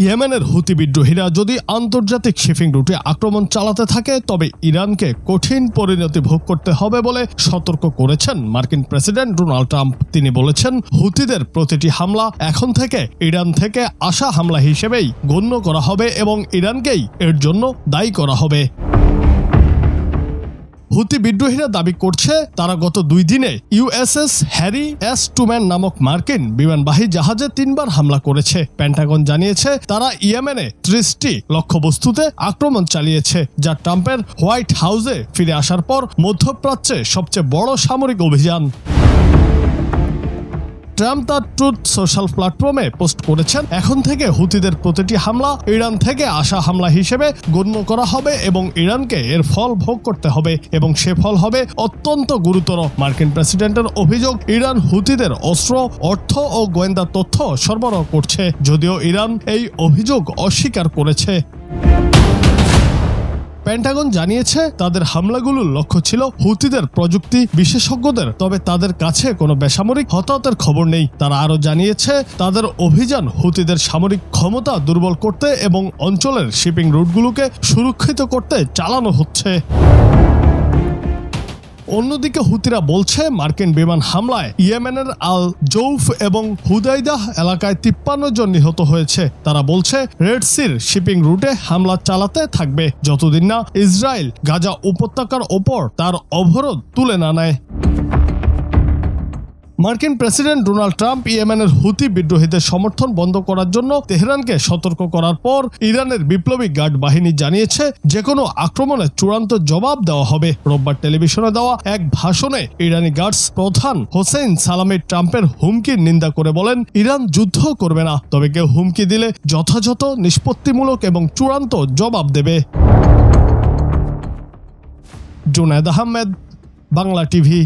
ইয়েমেনের হুতি বিদ্রোহীরা যদি আন্তর্জাতিক শিপিং রুটে আক্রমণ চালাতে থাকে তবে ইরানকে কঠিন পরিণতি ভোগ করতে হবে বলে সতর্ক করেছেন মার্কিন প্রেসিডেন্ট ডোনাল্ড ট্রাম্প। তিনি বলেছেন, হুতিদের প্রতিটি হামলা এখন থেকে ইরান থেকে আসা হামলা হিসেবেই গণ্য করা হবে এবং ইরানকেই এর জন্য দায়ী করা হবে। হুতি বিদ্রোহীরা দাবি করছে তারা গত 2 দিনে ইউএসএস হ্যারি এস ট্রুম্যান নামক মার্কিন বিমানবাহী জাহাজে 3বার হামলা করেছে। পেন্টাগন জানিয়েছে তারা ইয়েমেনে 30টি লক্ষ্যবস্তুতে আক্রমণ চালিয়েছে, যা ট্রাম্পের হোয়াইট হাউসে ফিরে আসার পর মধ্যপ্রাচ্যে সবচেয়ে বড় সামরিক অভিযান। ট্রাম্প তার ট্রুথ সোশ্যাল প্ল্যাটফর্মে পোস্ট করেছেন, এখন থেকে হুতিদের প্রতিটি হামলা ইরান থেকে আসা হামলা হিসেবে গণ্য করা হবে এবং ইরানকে এর ফল ভোগ করতে হবে এবং সে ফল হবে অত্যন্ত গুরুতর। মার্কিন প্রেসিডেন্টের অভিযোগ, ইরান হুতিদের অস্ত্র, অর্থ ও গোয়েন্দা তথ্য সরবরাহ করছে, যদিও ইরান এই অভিযোগ অস্বীকার করেছে। পেন্টাগন জানিয়েছে তাদের হামলাগুলোর লক্ষ্য ছিল হুতিদের প্রযুক্তি বিশেষজ্ঞদের, তবে তাদের কাছে কোনো বেসামরিক হতাহতের খবর নেই। তারা আরও জানিয়েছে তাদের অভিযান হুতিদের সামরিক ক্ষমতা দুর্বল করতে এবং অঞ্চলের শিপিং রুটগুলোকে সুরক্ষিত করতে চালানো হচ্ছে। অন্যদিকে হুতিরা বলছে মার্কিন বিমান হামলায় ইয়েমেনের আল জৌফ এবং হুদাইদাহ এলাকায় 53 জন নিহত হয়েছে। তারা বলছে রেড সির শিপিং রুটে হামলা চালাতে থাকবে যতদিন না ইসরায়েল গাজা উপত্যকার ওপর তার অবরোধ তুলে না নেয়। মার্কিন প্রেসিডেন্ট ডোনাল্ড ট্রাম্প ইয়েমেনের হুতি বিদ্রোহীদের সমর্থন বন্ধ করার জন্য তেহরানকে সতর্ক করার পর ইরানের বিপ্লবী গার্ড বাহিনী জানিয়েছে যে কোনো আক্রমণের চূড়ান্ত জবাব দেওয়া হবে। রোববার টেলিভিশনে দেওয়া এক ভাষণে ইরানি গার্ডস প্রধান হোসেইন সালামি ট্রাম্পের হুমকির নিন্দা করে বলেন, ইরান যুদ্ধ করবে না, তবে কেউ হুমকি দিলে যথাযথ নিষ্পত্তিমূলক এবং চূড়ান্ত জবাব দেবে। জুনায়েদ আহমেদ, বাংলা টিভি।